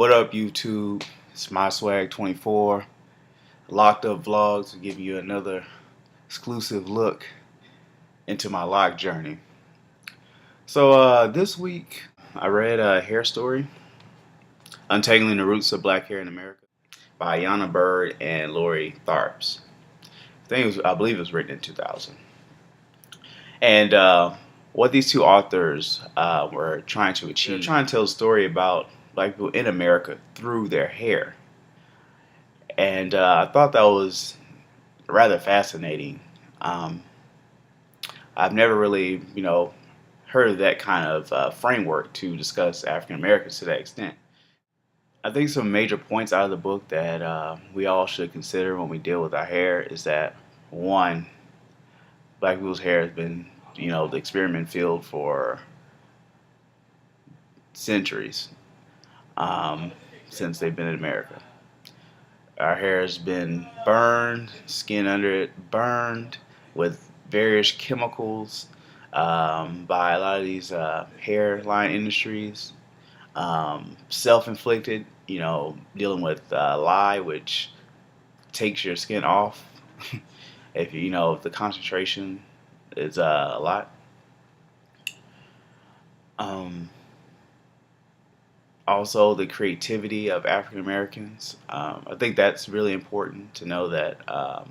What up, YouTube? It's my swag 24, Locked Up Vlogs, to give you another exclusive look into my lock journey. So this week I read a hair story, Untangling the Roots of Black Hair in America, by Yana Bird and Lori Tharps. I believe it was written in 2000. And what these two authors were trying to achieve, they're trying to tell a story about Black people in America through their hair. And I thought that was rather fascinating. I've never really, heard of that kind of framework to discuss African Americans to that extent. I think some major points out of the book that we all should consider when we deal with our hair is that, one, Black people's hair has been, the experiment field for centuries, since they've been in America. Our hair has been burned, skin under it burned with various chemicals by a lot of these hairline industries. Self-inflicted, dealing with lye, which takes your skin off if if the concentration is a lot. Also, the creativity of African Americans. I think that's really important to know that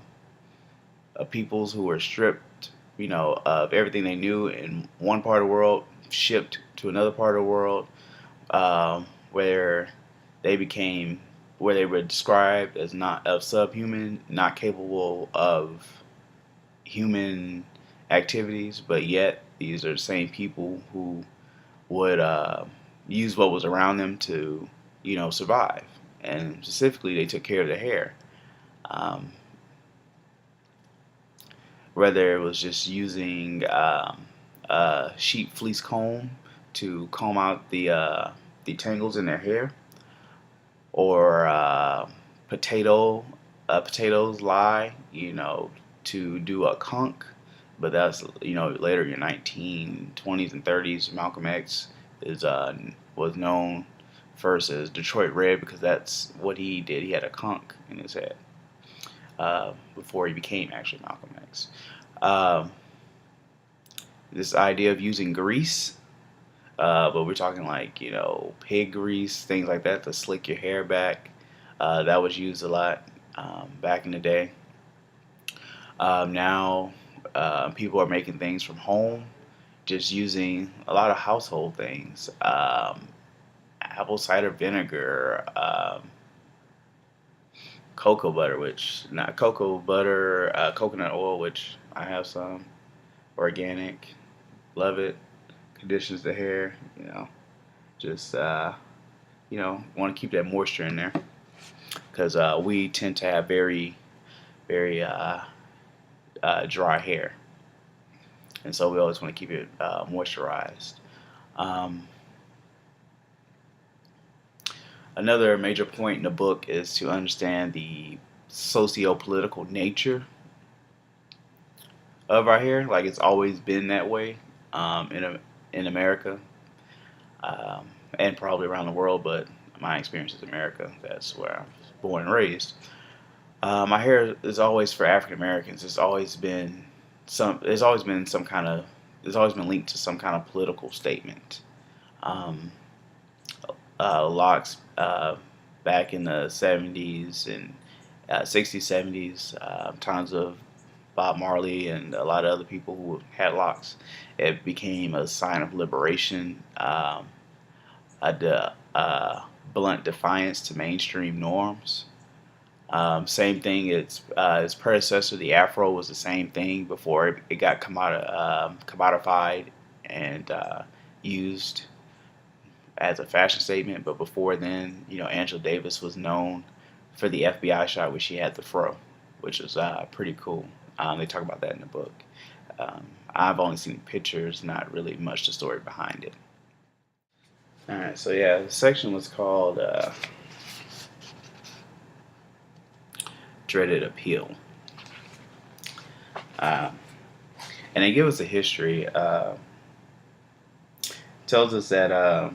peoples who were stripped, of everything they knew in one part of the world, shipped to another part of the world, where they were described as not of subhuman, not capable of human activities, but yet these are the same people who would use what was around them to, survive. And specifically, they took care of their hair. Whether it was just using a sheep fleece comb to comb out the tangles in their hair, or potatoes lye, to do a conch. But that's later in your 1920s and 30s. Malcolm X was known first as Detroit Red because that's what he did. He had a conch in his head before he became actually Malcolm X. This idea of using grease, but we're talking like pig grease, things like that to slick your hair back. That was used a lot back in the day. Now people are making things from home, just using a lot of household things. Apple cider vinegar, cocoa butter, coconut oil, which I have some, organic, love it, conditions the hair, just, want to keep that moisture in there, because we tend to have very, very dry hair, and so we always want to keep it moisturized. Another major point in the book is to understand the socio-political nature of our hair. Like, it's always been that way in America, and probably around the world, but my experience is America. That's where I was born and raised. My hair is always, for African Americans, it's always been linked to some kind of political statement. Locks back in the 70s and 60s, 70s, times of Bob Marley and a lot of other people who had locks, it became a sign of liberation, a blunt defiance to mainstream norms. Same thing, its predecessor, the Afro, was the same thing before it got commodified and used as a fashion statement. But before then, Angela Davis was known for the FBI shot where she had the fro, which was pretty cool. They talk about that in the book. I've only seen pictures, not really much the story behind it. Alright, so yeah, the section was called Dreaded Appeal. And they give us a history. Tells us that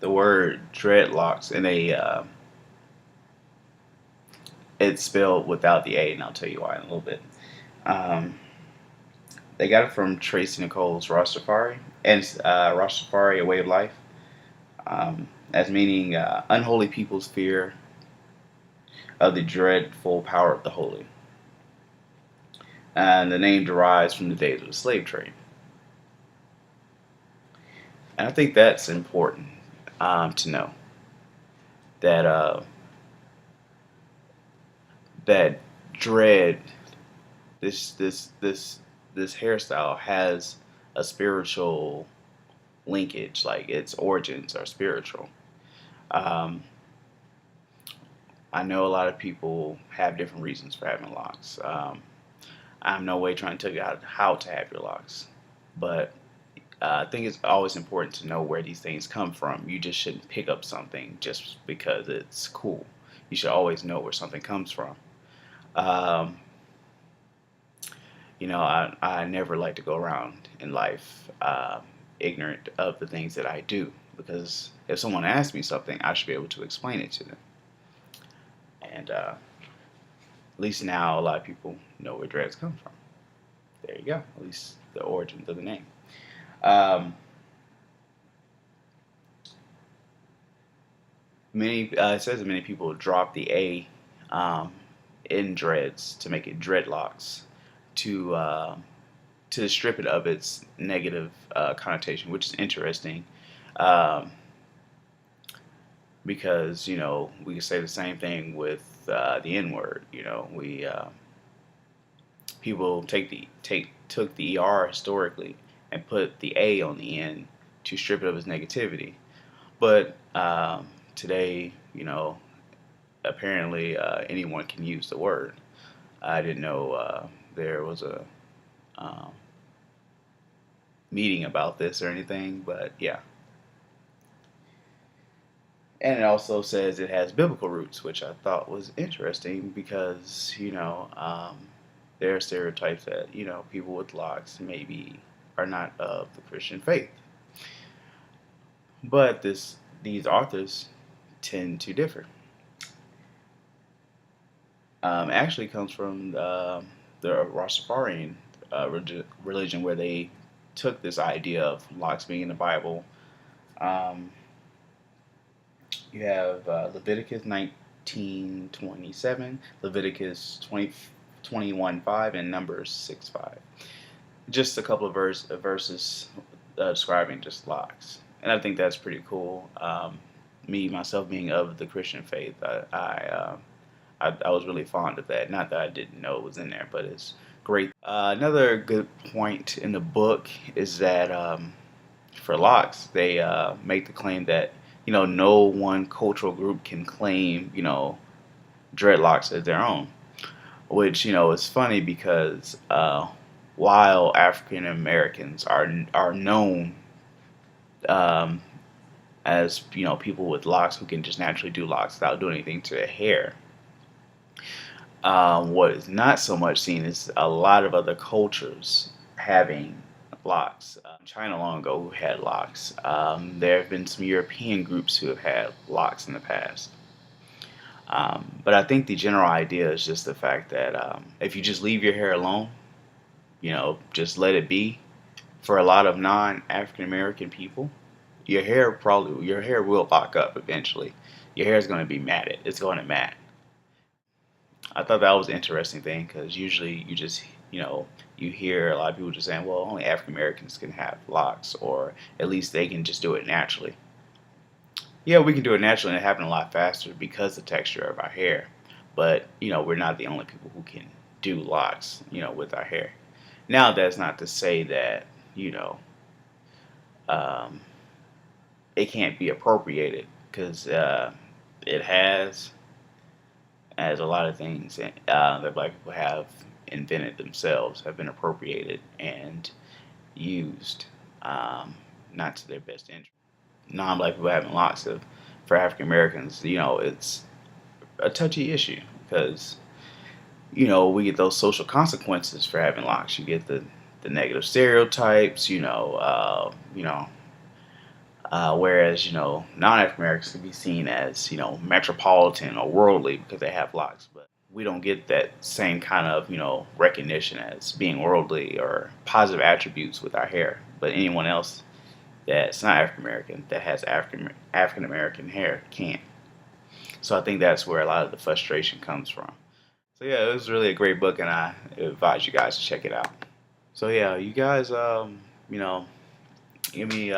the word dreadlocks, and it's spelled without the A, and I'll tell you why in a little bit. Um, they got it from Tracy Nicole's Rastafari, and Rastafari, a way of life, as meaning unholy people's fear of the dreadful power of the holy. And the name derives from the days of the slave trade. And I think that's important to know that that dread, this hairstyle has a spiritual linkage, like its origins are spiritual. Um, I know a lot of people have different reasons for having locks. I'm no way trying to tell you how to have your locks, but I think it's always important to know where these things come from. You just shouldn't pick up something just because it's cool. You should always know where something comes from. Um, I never like to go around in life ignorant of the things that I do, because if someone asks me something, I should be able to explain it to them. And at least now a lot of people know where dreads come from. There you go. At least the origins of the name. Um, it says that many people drop the A um, in dreads to make it dreadlocks to strip it of its negative connotation, which is interesting. Um, because we can say the same thing with the N word. We people took the ER historically and put the A on the end to strip it of its negativity. But today, apparently anyone can use the word. I didn't know there was a um, meeting about this or anything, but yeah. And it also says it has biblical roots, which I thought was interesting because, there are stereotypes that, people with locks maybe are not of the Christian faith. But these authors tend to differ. Actually comes from the Rastafarian religion, where they took this idea of locks being in the Bible. Um, you have Leviticus 19:27, Leviticus 21:5, and Numbers 6:5. Just a couple of verses describing just locks, and I think that's pretty cool. Me myself being of the Christian faith, I was really fond of that. Not that I didn't know it was in there, but it's great. Another good point in the book is that for locks, they make the claim that no one cultural group can claim dreadlocks as their own, which is funny because while African Americans are known um, as people with locks who can just naturally do locks without doing anything to their hair. What is not so much seen is a lot of other cultures having locks. China long ago who had locks. There have been some European groups who have had locks in the past. But I think the general idea is just the fact that if you just leave your hair alone, just let it be, for a lot of non-African American people, your hair will lock up eventually. Your hair is going to be matted. It's going to mat. I thought that was an interesting thing because usually you hear a lot of people just saying, well, only African Americans can have locks, or at least they can just do it naturally. Yeah, we can do it naturally and it happens a lot faster because of the texture of our hair. But we're not the only people who can do locks, with our hair. Now, that's not to say that um, it can't be appropriated, because it has, as a lot of things that black people have invented themselves, have been appropriated and used, not to their best interest. Non-black people having locks for African Americans, it's a touchy issue because we get those social consequences for having locks. You get the negative stereotypes, Whereas, non-African Americans can be seen as, metropolitan or worldly because they have locks. But we don't get that same kind of, recognition as being worldly or positive attributes with our hair. But anyone else that's not African American that has African American hair can. So I think that's where a lot of the frustration comes from. So yeah, it was really a great book, and I advise you guys to check it out. So yeah, you guys, you know, give me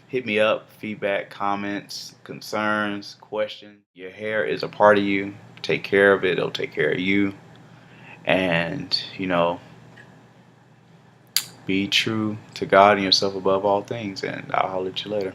hit me up, feedback, comments, concerns, questions. Your hair is a part of you. Take care of it. It'll take care of you. And be true to God and yourself above all things. And I'll holler at you later.